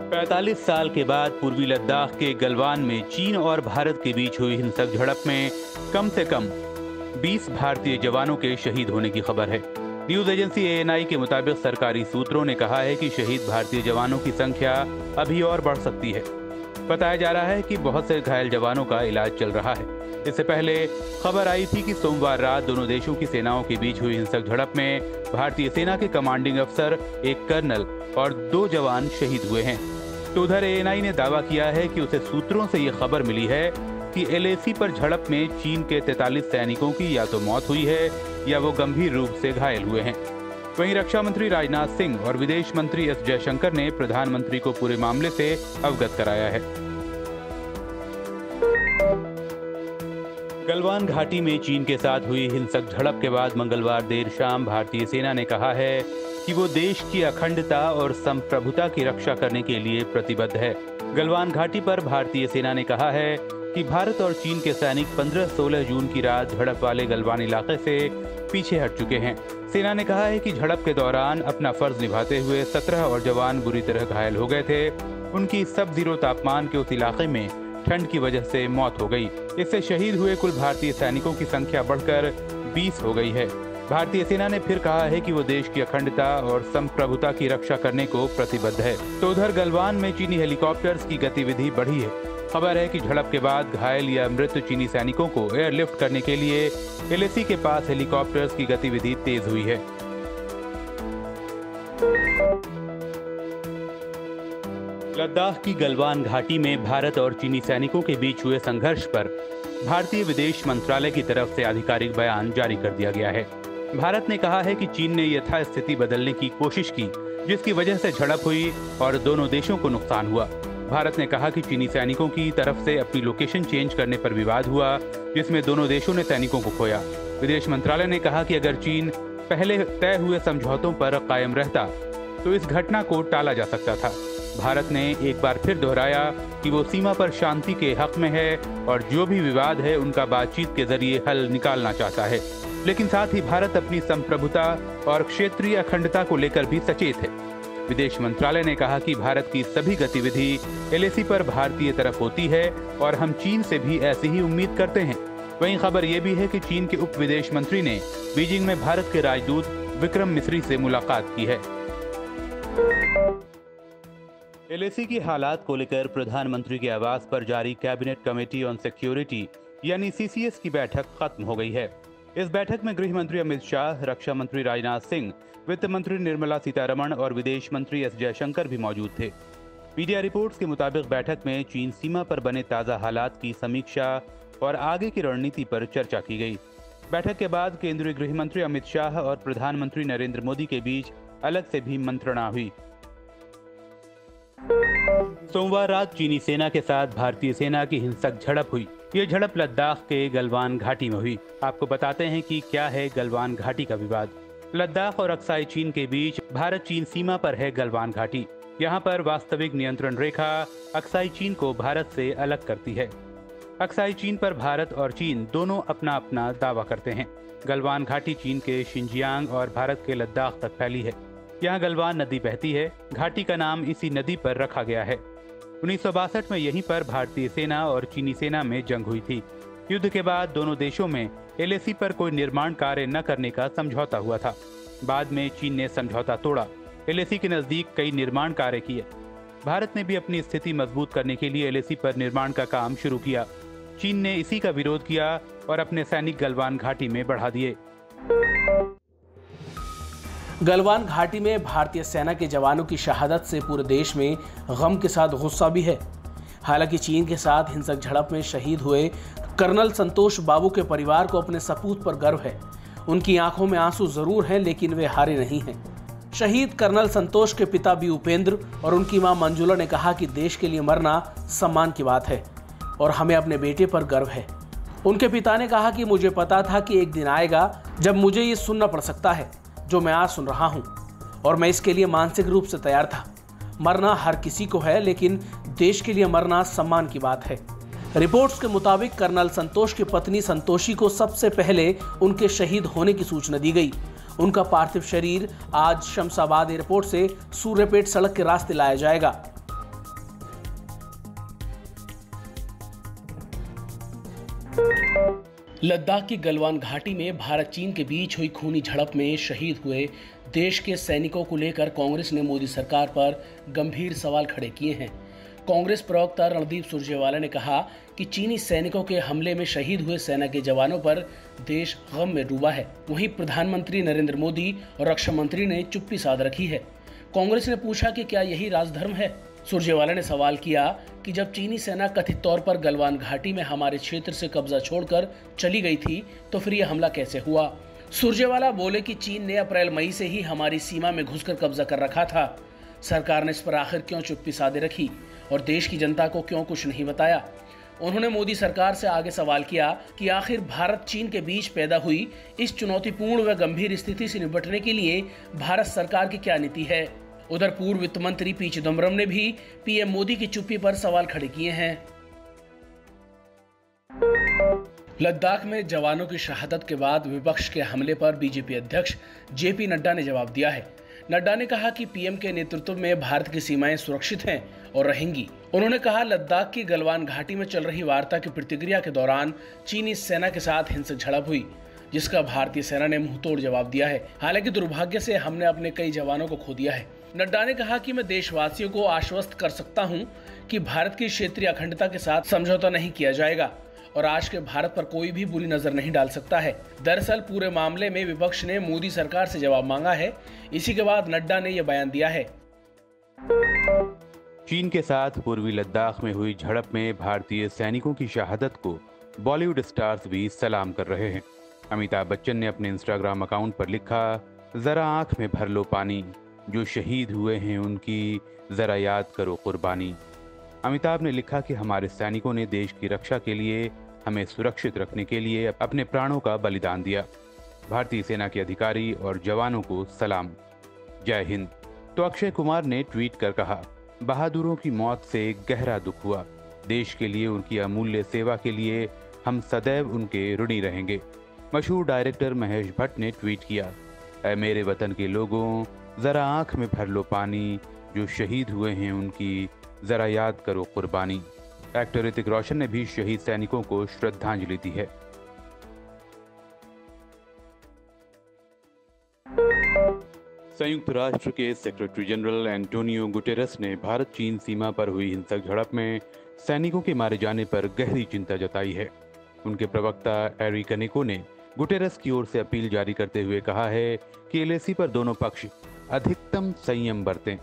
45 साल के बाद पूर्वी लद्दाख के गलवान में चीन और भारत के बीच हुई हिंसक झड़प में कम से कम 20 भारतीय जवानों के शहीद होने की खबर है। न्यूज एजेंसी ANI के मुताबिक सरकारी सूत्रों ने कहा है कि शहीद भारतीय जवानों की संख्या अभी और बढ़ सकती है। बताया जा रहा है कि बहुत से घायल जवानों का इलाज चल रहा है। इससे पहले खबर आई थी कि सोमवार रात दोनों देशों की सेनाओं के बीच हुई हिंसक झड़प में भारतीय सेना के कमांडिंग अफसर, एक कर्नल और 2 जवान शहीद हुए हैं। तो उधर ANI ने दावा किया है कि उसे सूत्रों से ये खबर मिली है कि LAC पर झड़प में चीन के 43 सैनिकों की या तो मौत हुई है या वो गंभीर रूप से घायल हुए हैं। वहीं रक्षा मंत्री राजनाथ सिंह और विदेश मंत्री S जयशंकर ने प्रधानमंत्री को पूरे मामले से अवगत कराया है। गलवान घाटी में चीन के साथ हुई हिंसक झड़प के बाद मंगलवार देर शाम भारतीय सेना ने कहा है कि वो देश की अखंडता और संप्रभुता की रक्षा करने के लिए प्रतिबद्ध है। गलवान घाटी पर भारतीय सेना ने कहा है कि भारत और चीन के सैनिक 15-16 जून की रात झड़प वाले गलवान इलाके से पीछे हट चुके हैं। सेना ने कहा है कि झड़प के दौरान अपना फर्ज निभाते हुए 17 और जवान बुरी तरह घायल हो गए थे। उनकी सब-जीरो तापमान के उस इलाके में ठंड की वजह से मौत हो गई। इससे शहीद हुए कुल भारतीय सैनिकों की संख्या बढ़कर 20 हो गई है। भारतीय सेना ने फिर कहा है कि वो देश की अखंडता और संप्रभुता की रक्षा करने को प्रतिबद्ध है। तो उधर गलवान में चीनी हेलीकॉप्टर्स की गतिविधि बढ़ी है। खबर है कि झड़प के बाद घायल या मृत चीनी सैनिकों को एयरलिफ्ट करने के लिए LAC के पास हेलीकॉप्टर्स की गतिविधि तेज हुई है। लद्दाख की गलवान घाटी में भारत और चीनी सैनिकों के बीच हुए संघर्ष पर भारतीय विदेश मंत्रालय की तरफ से आधिकारिक बयान जारी कर दिया गया है। भारत ने कहा है कि चीन ने यथास्थिति बदलने की कोशिश की, जिसकी वजह से झड़प हुई और दोनों देशों को नुकसान हुआ। भारत ने कहा कि चीनी सैनिकों की तरफ से अपनी लोकेशन चेंज करने पर विवाद हुआ, जिसमें दोनों देशों ने सैनिकों को खोया। विदेश मंत्रालय ने कहा कि अगर चीन पहले तय हुए समझौतों पर कायम रहता तो इस घटना को टाला जा सकता था। भारत ने एक बार फिर दोहराया कि वो सीमा पर शांति के हक में है और जो भी विवाद है उनका बातचीत के जरिए हल निकालना चाहता है। लेकिन साथ ही भारत अपनी संप्रभुता और क्षेत्रीय अखंडता को लेकर भी सचेत है। विदेश मंत्रालय ने कहा कि भारत की सभी गतिविधि LAC पर भारतीय तरफ होती है और हम चीन से भी ऐसी ही उम्मीद करते हैं। वहीं खबर ये भी है कि चीन के उप विदेश मंत्री ने बीजिंग में भारत के राजदूत विक्रम मिस्री से मुलाकात की है। LAC की हालात को लेकर प्रधानमंत्री के आवास पर जारी कैबिनेट कमेटी ऑन सिक्योरिटी यानी CCS की बैठक खत्म हो गई है। इस बैठक में गृह मंत्री अमित शाह, रक्षा मंत्री राजनाथ सिंह, वित्त मंत्री निर्मला सीतारमण और विदेश मंत्री S जयशंकर भी मौजूद थे। मीडिया रिपोर्ट्स के मुताबिक बैठक में चीन सीमा पर बने ताज़ा हालात की समीक्षा और आगे की रणनीति पर चर्चा की गई। बैठक के बाद केंद्रीय गृह मंत्री अमित शाह और प्रधानमंत्री नरेंद्र मोदी के बीच अलग से भी मंत्रणा हुई। सोमवार रात चीनी सेना के साथ भारतीय सेना की हिंसक झड़प हुई। ये झड़प लद्दाख के गलवान घाटी में हुई। आपको बताते हैं कि क्या है गलवान घाटी का विवाद। लद्दाख और अक्साई चीन के बीच भारत चीन सीमा पर है गलवान घाटी। यहाँ पर वास्तविक नियंत्रण रेखा अक्साई चीन को भारत से अलग करती है। अक्साई चीन पर भारत और चीन दोनों अपना अपना दावा करते हैं। गलवान घाटी चीन के शिनजियांग और भारत के लद्दाख तक फैली है। यहाँ गलवान नदी बहती है। घाटी का नाम इसी नदी पर रखा गया है। 1962 में यहीं पर भारतीय सेना और चीनी सेना में जंग हुई थी। युद्ध के बाद दोनों देशों में LAC पर कोई निर्माण कार्य न करने का समझौता हुआ था। बाद में चीन ने समझौता तोड़ा। LAC के नजदीक कई निर्माण कार्य किए। भारत ने भी अपनी स्थिति मजबूत करने के लिए LAC पर निर्माण का काम शुरू किया। चीन ने इसी का विरोध किया और अपने सैनिक गलवान घाटी में बढ़ा दिए। गलवान घाटी में भारतीय सेना के जवानों की शहादत से पूरे देश में गम के साथ गुस्सा भी है। हालांकि चीन के साथ हिंसक झड़प में शहीद हुए कर्नल संतोष बाबू के परिवार को अपने सपूत पर गर्व है। उनकी आंखों में आंसू जरूर हैं, लेकिन वे हारे नहीं हैं। शहीद कर्नल संतोष के पिता बी उपेंद्र और उनकी मां मंजुला ने कहा कि देश के लिए मरना सम्मान की बात है और हमें अपने बेटे पर गर्व है। उनके पिता ने कहा कि मुझे पता था कि एक दिन आएगा जब मुझे ये सुनना पड़ सकता है जो मैं आज सुन रहा हूं, और मैं इसके लिए मानसिक रूप से तैयार था। मरना हर किसी को है, लेकिन देश के लिए मरना सम्मान की बात है। रिपोर्ट्स के मुताबिक कर्नल संतोष की पत्नी संतोषी को सबसे पहले उनके शहीद होने की सूचना दी गई। उनका पार्थिव शरीर आज शमशाबाद एयरपोर्ट से सूर्यपेट सड़क के रास्ते लाया जाएगा। लद्दाख की गलवान घाटी में भारत चीन के बीच हुई खूनी झड़प में शहीद हुए देश के सैनिकों को लेकर कांग्रेस ने मोदी सरकार पर गंभीर सवाल खड़े किए हैं। कांग्रेस प्रवक्ता रणदीप सुरजेवाला ने कहा कि चीनी सैनिकों के हमले में शहीद हुए सेना के जवानों पर देश गम में डूबा है। वहीं प्रधानमंत्री नरेंद्र मोदी और रक्षा मंत्री ने चुप्पी साध रखी है। कांग्रेस ने पूछा कि क्या यही राजधर्म है। सुरजेवाला ने सवाल किया कि जब चीनी सेना कथित तौर पर गलवान घाटी में हमारे क्षेत्र से कब्जा छोड़कर चली गई थी तो फिर यह हमला कैसे हुआ। सुरजेवाला बोले कि चीन ने अप्रैल मई से ही हमारी सीमा में घुसकर कब्जा कर रखा था। सरकार ने इस पर आखिर क्यों चुप्पी साधे रखी और देश की जनता को क्यों कुछ नहीं बताया। उन्होंने मोदी सरकार से आगे सवाल किया कि आखिर भारत चीन के बीच पैदा हुई इस चुनौतीपूर्ण व गंभीर स्थिति से निपटने के लिए भारत सरकार की क्या नीति है। उधर पूर्व वित्त मंत्री पी चिदम्बरम ने भी पीएम मोदी की चुप्पी पर सवाल खड़े किए हैं। लद्दाख में जवानों की शहादत के बाद विपक्ष के हमले पर बीजेपी अध्यक्ष जेपी नड्डा ने जवाब दिया है। नड्डा ने कहा कि पीएम के नेतृत्व में भारत की सीमाएं सुरक्षित हैं और रहेंगी। उन्होंने कहा लद्दाख की गलवान घाटी में चल रही वार्ता की प्रतिक्रिया के दौरान चीनी सेना के साथ हिंसक झड़प हुई, जिसका भारतीय सेना ने मुंहतोड़ जवाब दिया है। हालांकि दुर्भाग्य से हमने अपने कई जवानों को खो दिया है। नड्डा ने कहा कि मैं देशवासियों को आश्वस्त कर सकता हूं कि भारत की क्षेत्रीय अखंडता के साथ समझौता नहीं किया जाएगा और आज के भारत पर कोई भी बुरी नजर नहीं डाल सकता है। दरअसल पूरे मामले में विपक्ष ने मोदी सरकार से जवाब मांगा है। इसी के बाद नड्डा ने यह बयान दिया है। चीन के साथ पूर्वी लद्दाख में हुई झड़प में भारतीय सैनिकों की शहादत को बॉलीवुड स्टार्स भी सलाम कर रहे हैं। अमिताभ बच्चन ने अपने इंस्टाग्राम अकाउंट पर लिखा, जरा आंख में भर लो पानी, जो शहीद हुए हैं उनकी जरा याद करो कुर्बानी। अमिताभ ने लिखा कि हमारे सैनिकों ने देश की रक्षा के लिए, हमें सुरक्षित रखने के लिए अपने प्राणों का बलिदान दिया। भारतीय सेना के अधिकारी और जवानों को सलाम, जय हिंद। तो अक्षय कुमार ने ट्वीट कर कहा, बहादुरों की मौत से गहरा दुख हुआ। देश के लिए उनकी अमूल्य सेवा के लिए हम सदैव उनके ऋणी रहेंगे। मशहूर डायरेक्टर महेश भट्ट ने ट्वीट किया, ऐ मेरे वतन के लोगों, जरा आंख में भर लो पानी, जो शहीद हुए हैं उनकी जरा याद करो कुर्बानी। एक्टर ऋतिक रोशन ने भी शहीद सैनिकों को श्रद्धांजलि दी है। संयुक्त राष्ट्र के सेक्रेटरी जनरल एंटोनियो गुटेरस ने भारत चीन सीमा पर हुई हिंसक झड़प में सैनिकों के मारे जाने पर गहरी चिंता जताई है। उनके प्रवक्ता एरी कनिको ने गुटेरस की ओर से अपील जारी करते हुए कहा है कि एलएसी पर दोनों पक्ष अधिकतम संयम बरतें।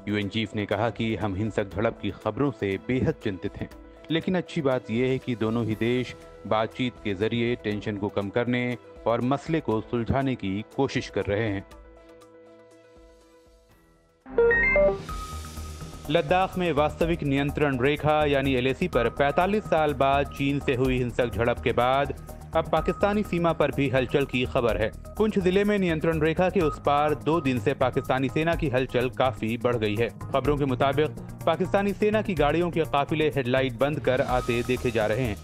यूएन चीफ ने कहा कि हम हिंसक झड़प की खबरों से बेहद चिंतित हैं, लेकिन अच्छी बात यह है कि दोनों ही देश बातचीत के जरिए टेंशन को कम करने और मसले को सुलझाने की कोशिश कर रहे हैं। लद्दाख में वास्तविक नियंत्रण रेखा यानी एलएसी पर 45 साल बाद चीन से हुई हिंसक झड़प के बाद अब पाकिस्तानी सीमा पर भी हलचल की खबर है। पुंछ जिले में नियंत्रण रेखा के उस पार 2 दिन से पाकिस्तानी सेना की हलचल काफी बढ़ गई है। खबरों के मुताबिक पाकिस्तानी सेना की गाड़ियों के काफिले हेडलाइट बंद कर आते देखे जा रहे हैं।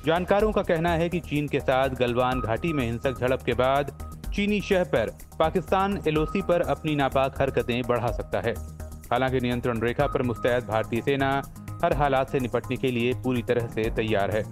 जानकारों का कहना है कि चीन के साथ गलवान घाटी में हिंसक झड़प के बाद चीनी शह पर पाकिस्तान एलओसी पर अपनी नापाक हरकतें बढ़ा सकता है। हालांकि नियंत्रण रेखा पर मुस्तैद भारतीय सेना हर हालात से निपटने के लिए पूरी तरह से तैयार है।